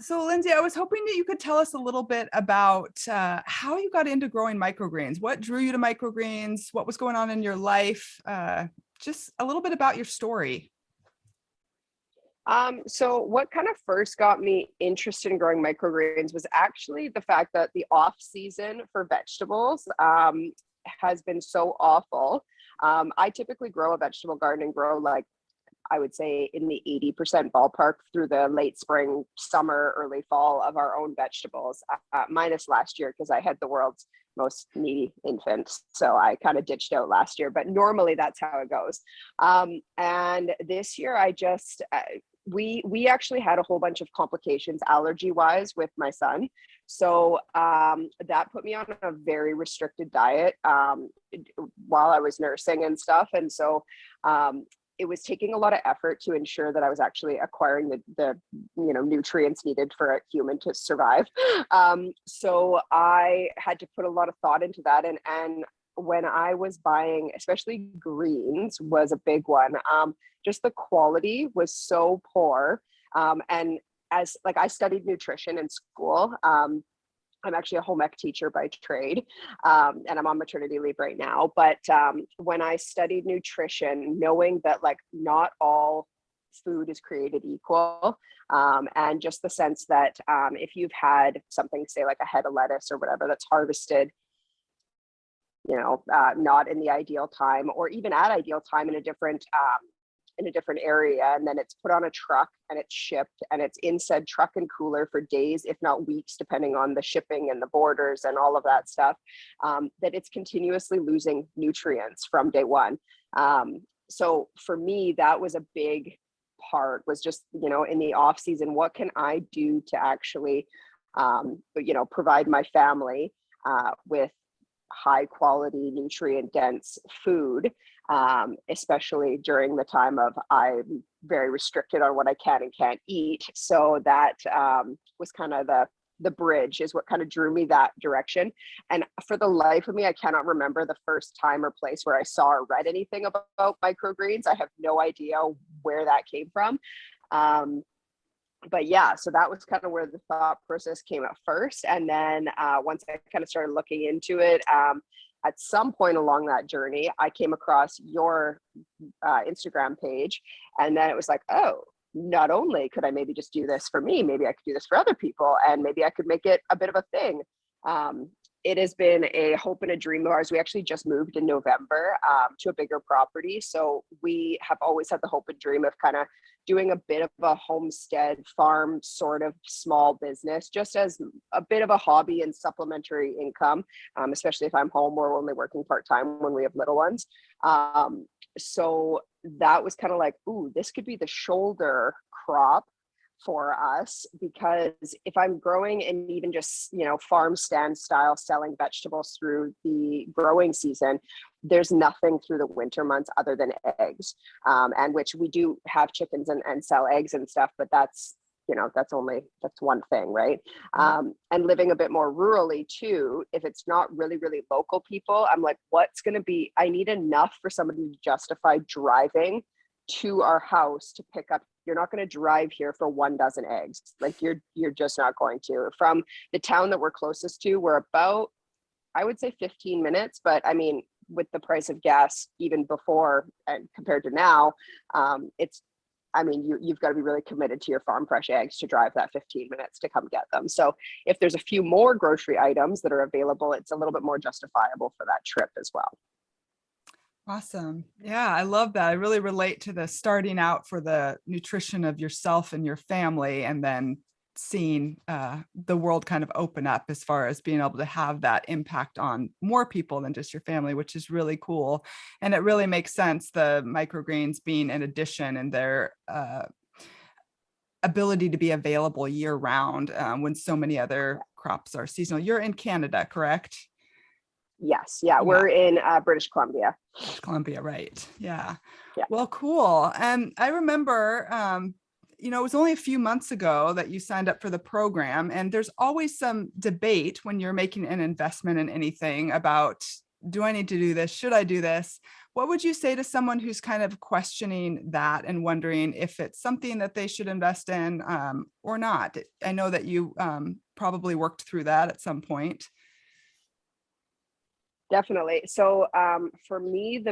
So Lindsay, I was hoping that you could tell us a little bit about how you got into growing microgreens. What drew you to microgreens? What was going on in your life? Just a little bit about your story. So what kind of first got me interested in growing microgreens was actually the fact that the off season for vegetables has been so awful. I typically grow a vegetable garden and grow like I would say in the 80% ballpark through the late spring, summer, early fall of our own vegetables, minus last year because I had the world's most needy infant. So I kind of ditched out last year, but normally that's how it goes. And this year I just, we actually had a whole bunch of complications allergy wise with my son. So that put me on a very restricted diet while I was nursing and stuff. And so it was taking a lot of effort to ensure that I was actually acquiring the nutrients needed for a human to survive. So I had to put a lot of thought into that. And when I was buying, especially greens was a big one, just the quality was so poor. And as like I studied nutrition in school, I'm actually a home ec teacher by trade, and I'm on maternity leave right now. But when I studied nutrition, knowing that like not all food is created equal, and just the sense that if you've had something, say like a head of lettuce or whatever that's harvested, not in the ideal time or even at ideal time in a different area, and then it's put on a truck and it's shipped and it's in said truck and cooler for days, if not weeks, depending on the shipping and the borders and all of that stuff, that it's continuously losing nutrients from day one. So for me, that was a big part, was just, in the off season, what can I do to actually, provide my family with high quality, nutrient dense food, especially during the time of I'm very restricted on what I can and can't eat. So that was kind of the bridge, is what kind of drew me that direction. And for the life of me, I cannot remember the first time or place where I saw or read anything about microgreens. I have no idea where that came from. But yeah, so that was kind of where the thought process came at first. And then once I kind of started looking into it, at some point along that journey, I came across your Instagram page. And then it was like, oh, not only could I maybe just do this for me, maybe I could do this for other people, and maybe I could make it a bit of a thing. It has been a hope and a dream of ours. We actually just moved in November to a bigger property. So we have always had the hope and dream of kind of doing a bit of a homestead farm sort of small business, just as a bit of a hobby and supplementary income, especially if I'm home or only working part-time when we have little ones. So that was kind of like, ooh, this could be the shoulder crop for us, because if I'm growing and even just, farm stand style selling vegetables through the growing season, there's nothing through the winter months other than eggs, and which we do have chickens and sell eggs and stuff, but that's one thing, right? And living a bit more rurally too, if it's not really, really local people, I'm like, I need enough for somebody to justify driving to our house to pick up. You're not going to drive here for 1 dozen eggs. Like you're just not going to. From the town that we're closest to, we're about, I would say 15 minutes, but I mean, with the price of gas, even before and compared to now, you've got to be really committed to your farm fresh eggs to drive that 15 minutes to come get them. So if there's a few more grocery items that are available, it's a little bit more justifiable for that trip as well. Awesome. Yeah, I love that. I really relate to the starting out for the nutrition of yourself and your family, and then seeing the world kind of open up as far as being able to have that impact on more people than just your family, which is really cool. And it really makes sense, the microgreens being an addition and their ability to be available year round when so many other crops are seasonal. You're in Canada, correct? Yes. Yeah. We're in British Columbia. British Columbia, right. Yeah. Yeah. Well, cool. And I remember, it was only a few months ago that you signed up for the program, and there's always some debate when you're making an investment in anything about do I need to do this? Should I do this? What would you say to someone who's kind of questioning that and wondering if it's something that they should invest in or not? I know that you probably worked through that at some point. Definitely. So for me,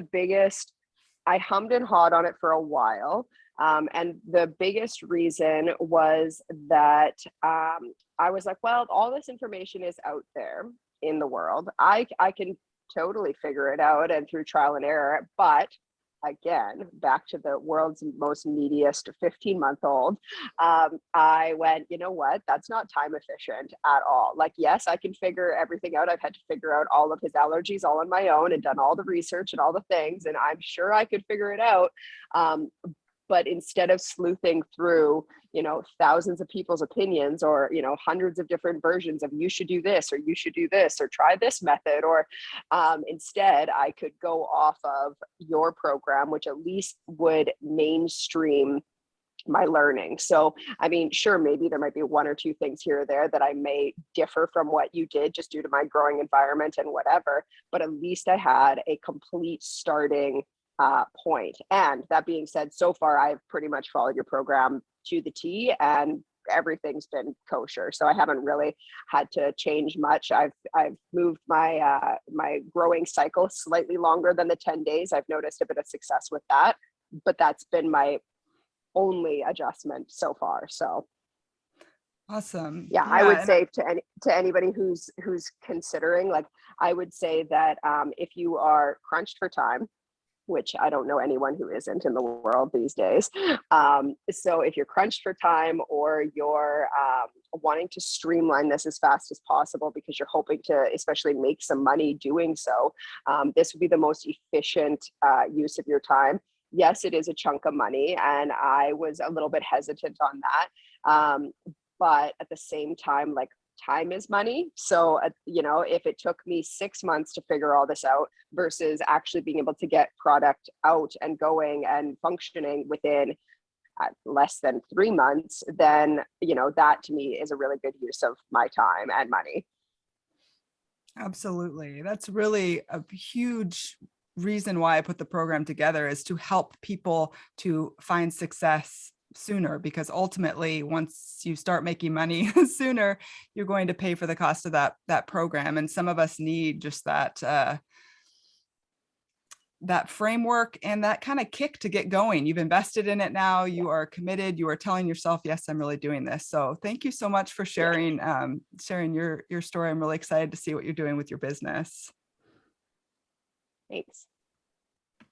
I hummed and hawed on it for a while. And the biggest reason was that I was like, well, all this information is out there in the world. I can totally figure it out and through trial and error. But again, back to the world's most neediest 15-month-old, I went, you know what? That's not time efficient at all. Like, yes, I can figure everything out. I've had to figure out all of his allergies all on my own and done all the research and all the things, and I'm sure I could figure it out. But instead of sleuthing through, thousands of people's opinions or, hundreds of different versions of you should do this or you should do this or try this method, or instead I could go off of your program, which at least would mainstream my learning. So, I mean, sure, maybe there might be one or two things here or there that I may differ from what you did just due to my growing environment and whatever, but at least I had a complete starting point. And that being said, so far, I've pretty much followed your program to the T and everything's been kosher. So I haven't really had to change much. I've moved my my growing cycle slightly longer than the 10 days. I've noticed a bit of success with that, but that's been my only adjustment so far. So Awesome. yeah, I would say to anybody who's considering, like, I would say that if you are crunched for time, which I don't know anyone who isn't in the world these days. So if you're crunched for time or you're wanting to streamline this as fast as possible because you're hoping to especially make some money doing so, this would be the most efficient use of your time. Yes, it is a chunk of money, and I was a little bit hesitant on that. But at the same time, like, time is money. So, if it took me 6 months to figure all this out versus actually being able to get product out and going and functioning within less than 3 months, then, that to me is a really good use of my time and money. Absolutely. That's really a huge reason why I put the program together, is to help people to find success sooner, because ultimately once you start making money sooner, you're going to pay for the cost of that program. And some of us need just that framework and that kind of kick to get going. You've invested in it now, you are committed, you are telling yourself, yes, I'm really doing this. So thank you so much for sharing sharing your story. I'm really excited to see what you're doing with your business. Thanks.